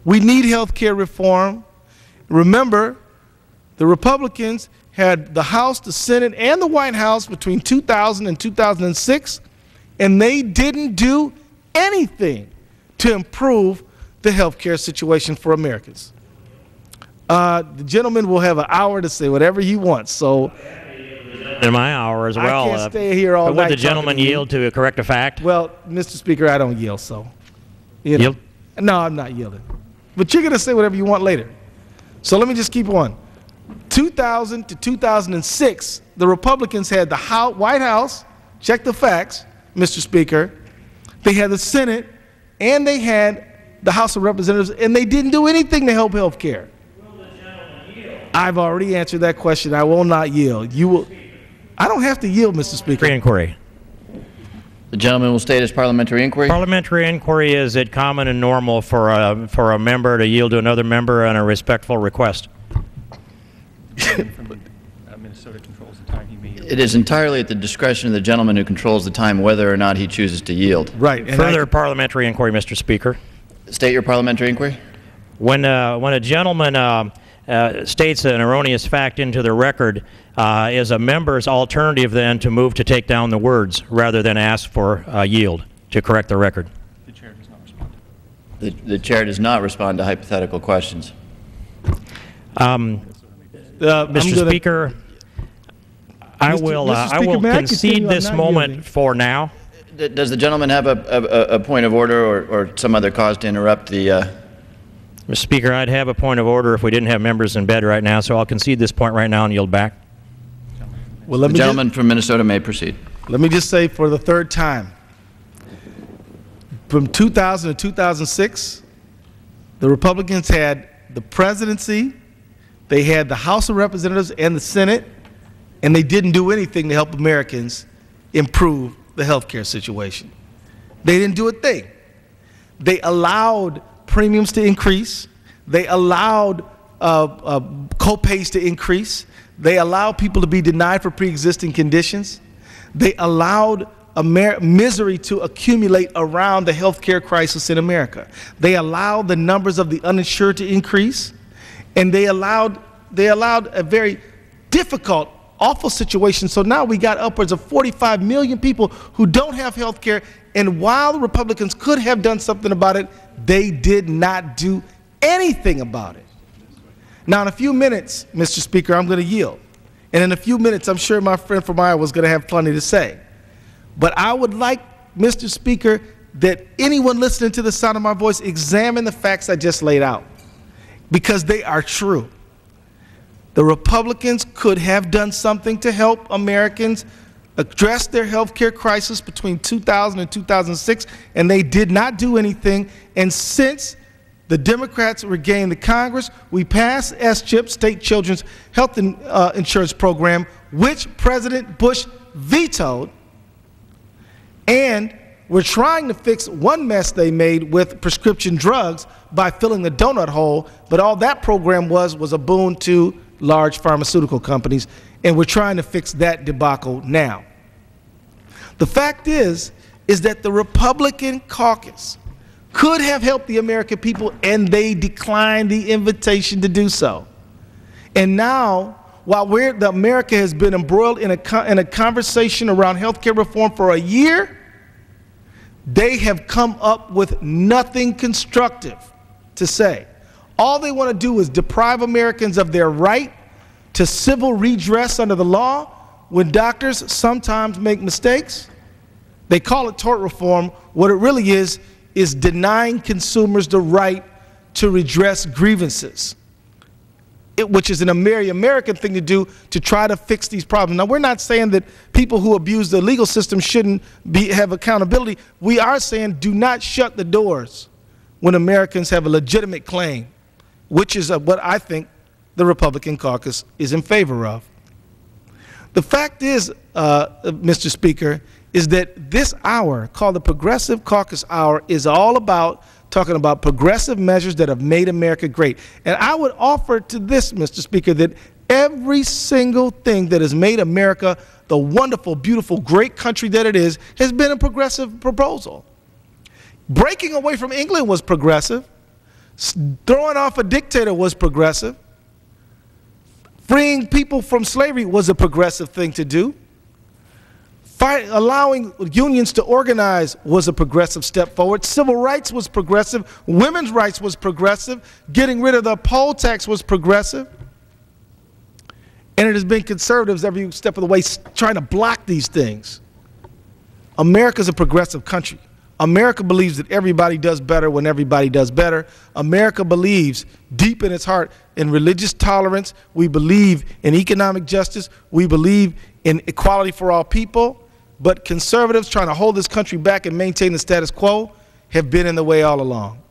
We need health care reform. Remember, the Republicans had the House, the Senate, and the White House between 2000 and 2006, and they didn't do anything to improve the health care situation for Americans. The gentleman will have an hour to say whatever he wants. So, in my hour as well. I can't stay here all night. Would the gentleman yield to correct a fact? Well, Mr. Speaker, I don't yield, so. You know. Yield? No, I'm not yielding. But you're going to say whatever you want later. So let me just keep on. 2000 to 2006, the Republicans had the White House, check the facts, Mr. Speaker. They had the Senate, and they had the House of Representatives, and they didn't do anything to help health care. I've already answered that question. I will not yield. You will. I don't have to yield, Mr. Speaker. Inquiry. The gentleman will state his parliamentary inquiry. Parliamentary inquiry, is it common and normal for a member to yield to another member on a respectful request? Minnesota controls the time he may yield. It is entirely at the discretion of the gentleman who controls the time whether or not he chooses to yield. Right. And Further parliamentary inquiry, Mr. Speaker. State your parliamentary inquiry. When a gentleman states an erroneous fact into the record, is a member's alternative then to move to take down the words rather than ask for yield to correct the record? The chair does not respond. The chair does not respond to hypothetical questions. Mr. Speaker, I will concede this moment for now. Does the gentleman have a point of order or some other cause to interrupt the Mr. Speaker, I'd have a point of order if we didn't have members in bed right now, so I'll concede this point right now and yield back. Well, the gentleman from Minnesota may proceed. Let me just say for the third time, from 2000 to 2006, the Republicans had the presidency, they had the House of Representatives and the Senate, and they didn't do anything to help Americans improve the health care situation. They didn't do a thing. They allowed premiums to increase. They allowed co-pays to increase. They allowed people to be denied for pre-existing conditions. They allowed misery to accumulate around the health care crisis in America. They allowed the numbers of the uninsured to increase, and they allowed a very difficult, awful situation. So now we got upwards of 45 million people who don't have health care, and while the Republicans could have done something about it, they did not do anything about it. Now, in a few minutes, Mr. Speaker, I'm going to yield. And in a few minutes, I'm sure my friend from Iowa is going to have plenty to say. But I would like, Mr. Speaker, that anyone listening to the sound of my voice examine the facts I just laid out, because they are true. The Republicans could have done something to help Americans address their health care crisis between 2000 and 2006, and they did not do anything. And since the Democrats regained the Congress, we passed S-CHIP, State Children's Health Insurance Program, which President Bush vetoed, and we're trying to fix one mess they made with prescription drugs by filling the donut hole, but all that program was a boon to large pharmaceutical companies, and we're trying to fix that debacle now. The fact is that the Republican caucus could have helped the American people, and they declined the invitation to do so. And now, while America has been embroiled in a conversation around health care reform for a year, they have come up with nothing constructive to say. All they want to do is deprive Americans of their right to civil redress under the law when doctors sometimes make mistakes. They call it tort reform. What it really is denying consumers the right to redress grievances, which is a very American thing to do to try to fix these problems. Now, we're not saying that people who abuse the legal system shouldn't have accountability. We are saying do not shut the doors when Americans have a legitimate claim, which is what I think the Republican caucus is in favor of. The fact is, Mr. Speaker, is that this hour, called the Progressive Caucus Hour, is all about talking about progressive measures that have made America great. And I would offer to this, Mr. Speaker, that every single thing that has made America the wonderful, beautiful, great country that it is has been a progressive proposal. Breaking away from England was progressive. Throwing off a dictator was progressive. Freeing people from slavery was a progressive thing to do. Allowing unions to organize was a progressive step forward. Civil rights was progressive. Women's rights was progressive. Getting rid of the poll tax was progressive. And it has been conservatives every step of the way trying to block these things. America's a progressive country. America believes that everybody does better when everybody does better. America believes deep in its heart in religious tolerance. We believe in economic justice. We believe in equality for all people. But conservatives trying to hold this country back and maintain the status quo have been in the way all along.